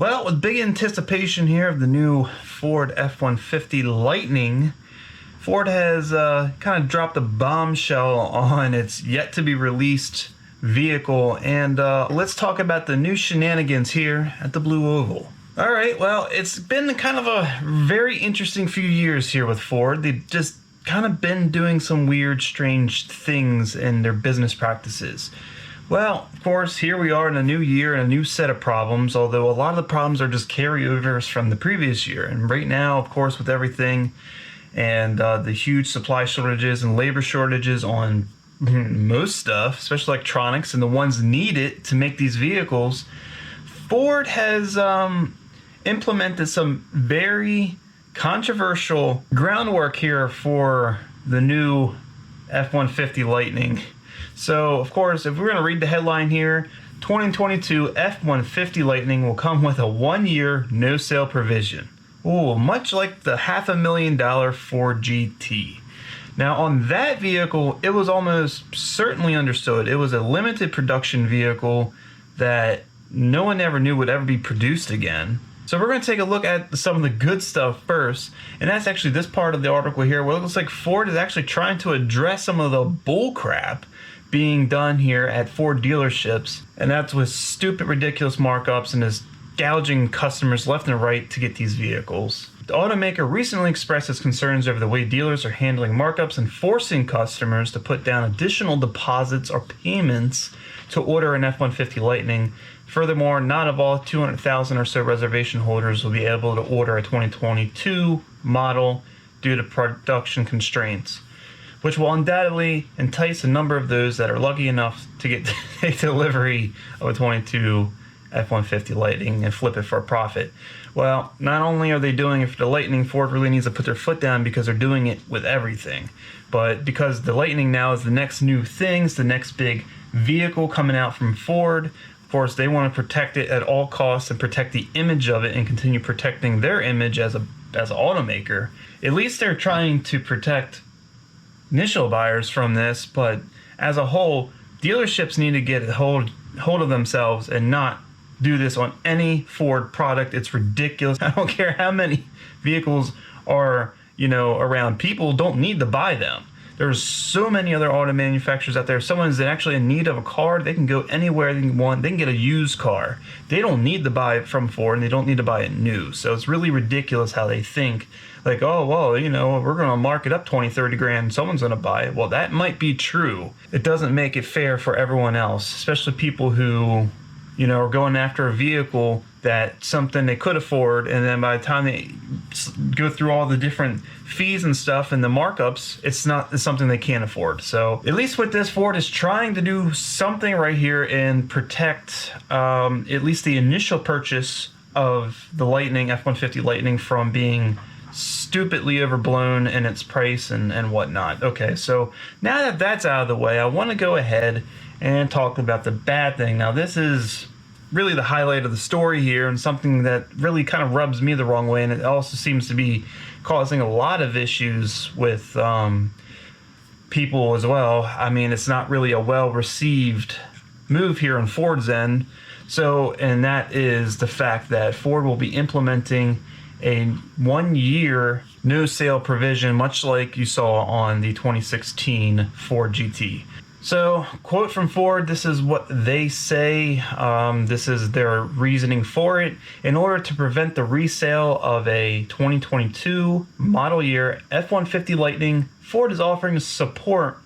Well, with big anticipation here of the new Ford F-150 Lightning, Ford has kind of dropped a bombshell on its yet-to-be-released vehicle, and let's talk about the new shenanigans here at the Blue Oval. All right, well, it's been kind of a very interesting few years here with Ford. They've just kind of been doing some weird, strange things in their business practices. Well, of course, here we are in a new year and a new set of problems, although a lot of the problems are just carryovers from the previous year. And right now, of course, with everything and the huge supply shortages and labor shortages on most stuff, especially electronics and the ones needed to make these vehicles, Ford has implemented some very controversial groundwork here for the new F-150 Lightning. So, of course, if we're going to read the headline here, 2022 F-150 Lightning will come with a 1-year no-sale provision. Ooh, much like the $500,000 Ford GT. Now, on that vehicle, it was almost certainly understood. It was a limited production vehicle that no one ever knew would ever be produced again. So we're going to take a look at some of the good stuff first, and that's actually this part of the article here, where it looks like Ford is actually trying to address some of the bull crap being done here at Ford dealerships, and that's with stupid, ridiculous markups and is gouging customers left and right to get these vehicles. The automaker recently expressed its concerns over the way dealers are handling markups and forcing customers to put down additional deposits or payments to order an F-150 Lightning. Furthermore, not of all 200,000 or so reservation holders will be able to order a 2022 model due to production constraints, which will undoubtedly entice a number of those that are lucky enough to get a delivery of a 22 F-150 Lightning and flip it for a profit. Well, not only are they doing it for the Lightning, Ford really needs to put their foot down because they're doing it with everything. But because the Lightning now is the next new thing, it's the next big vehicle coming out from Ford, of course they want to protect it at all costs and protect the image of it and continue protecting their image as an automaker. At least they're trying to protect initial buyers from this, but as a whole, dealerships need to get a hold of themselves and not do this on any Ford product. It's ridiculous. I don't care how many vehicles are, around. People don't need to buy them. There's so many other auto manufacturers out there. If someone's actually in need of a car, they can go anywhere they want. They can get a used car. They don't need to buy it from Ford, and they don't need to buy it new. So it's really ridiculous how they think, like, oh, well, we're going to mark it up 20, 30 grand. Someone's going to buy it. Well, that might be true. It doesn't make it fair for everyone else, especially people who, are going after a vehicle that something they could afford, and then by the time they go through all the different fees and stuff and the markups, it's something they can't afford. So at least with this, Ford is trying to do something right here and protect at least the initial purchase of the Lightning, F-150 Lightning, from being stupidly overblown in its price and whatnot. Okay, so now that that's out of the way, I want to go ahead and talk about the bad thing. Now, this is really the highlight of the story here, and something that really kind of rubs me the wrong way, and it also seems to be causing a lot of issues with people as well. I mean, it's not really a well-received move here on Ford's end. So, and that is the fact that Ford will be implementing a 1-year no-sale provision, much like you saw on the 2016 Ford GT. So, quote from Ford, this is what they say, this is their reasoning for it. In order to prevent the resale of a 2022 model year F-150 Lightning, Ford is offering to support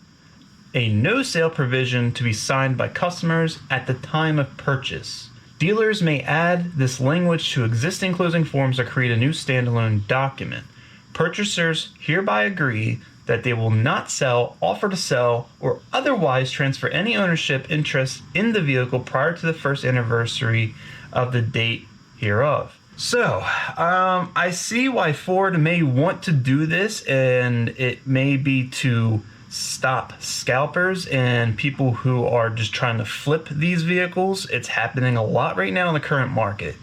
a no-sale provision to be signed by customers at the time of purchase. Dealers may add this language to existing closing forms or create a new standalone document. Purchasers hereby agree that they will not sell, offer to sell, or otherwise transfer any ownership interest in the vehicle prior to the first anniversary of the date hereof. So, I see why Ford may want to do this, and it may be to stop scalpers and people who are just trying to flip these vehicles. It's happening a lot right now in the current market.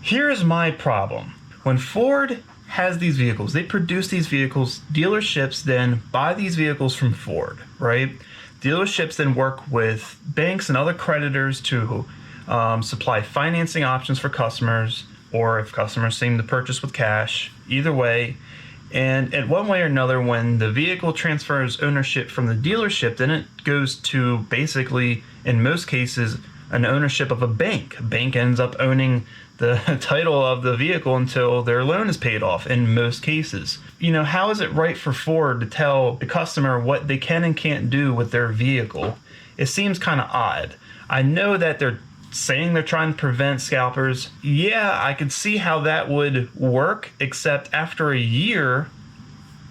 Here's my problem. When Ford has these vehicles, they produce these vehicles, dealerships then buy these vehicles from Ford, right? Dealerships then work with banks and other creditors to supply financing options for customers, or if customers seem to purchase with cash, either way. And in one way or another, when the vehicle transfers ownership from the dealership, then it goes to basically, in most cases, an ownership of a bank. A bank ends up owning the title of the vehicle until their loan is paid off in most cases. You know, how is it right for Ford to tell the customer what they can and can't do with their vehicle? It seems kind of odd. I know that they're saying they're trying to prevent scalpers. Yeah, I could see how that would work, except after a year,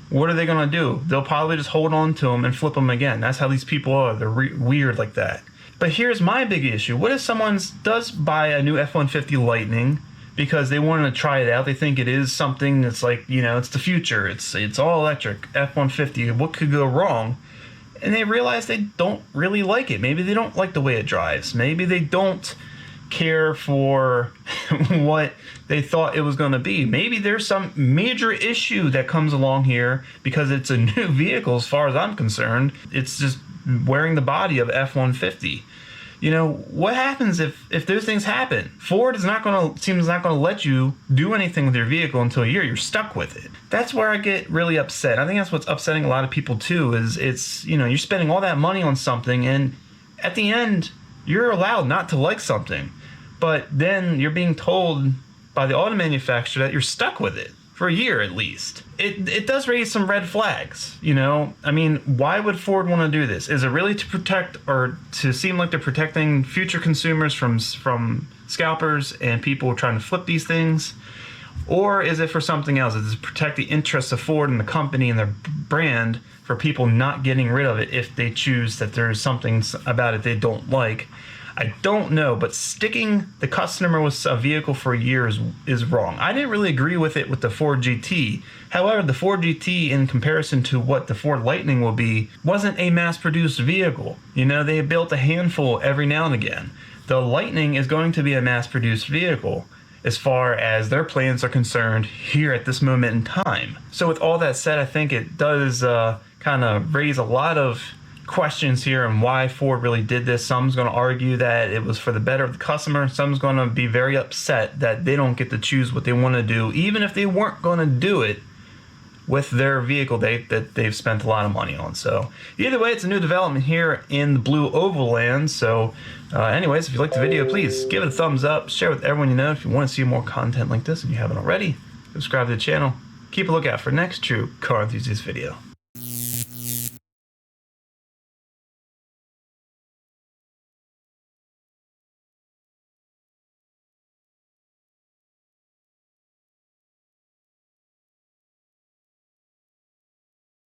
what are they going to do? They'll probably just hold on to them and flip them again. That's how these people are. They're weird like that. But here's my big issue. What if someone does buy a new F-150 Lightning because they want to try it out? They think it is something that's like, you know, it's the future. It's all electric, F-150. What could go wrong? And they realize they don't really like it. Maybe they don't like the way it drives. Maybe they don't care for what they thought it was going to be. Maybe there's some major issue that comes along here because it's a new vehicle as far as I'm concerned. It's just wearing the body of F-150. You know, what happens if those things happen? Ford seems not going to let you do anything with your vehicle until a year. You're stuck with it. That's where I get really upset. I think that's what's upsetting a lot of people too, is it's, you know, you're spending all that money on something and at the end you're allowed not to like something, but then you're being told by the auto manufacturer that you're stuck with it for a year at least. It does raise some red flags, you know? I mean, why would Ford want to do this? Is it really to protect, or to seem like they're protecting future consumers from scalpers and people trying to flip these things? Or is it for something else? Is it to protect the interests of Ford and the company and their brand for people not getting rid of it if they choose that there's something about it they don't like? I don't know, but sticking the customer with a vehicle for a year is wrong. I didn't really agree with it with the Ford GT. However, the Ford GT, in comparison to what the Ford Lightning will be, wasn't a mass-produced vehicle. You know, they built a handful every now and again. The Lightning is going to be a mass-produced vehicle as far as their plans are concerned here at this moment in time. So with all that said, I think it does kind of raise a lot of questions here on why Ford really did this. Some's going to argue that it was for the better of the customer. Some's going to be very upset that they don't get to choose what they want to do, even if they weren't going to do it with their vehicle that they've spent a lot of money on. So either way, it's a new development here in the Blue Oval land. So anyways, if you liked the video, please give it a thumbs up, share with everyone you know. If you want to see more content like this and you haven't already, subscribe to the channel. Keep a lookout for next true car enthusiast video.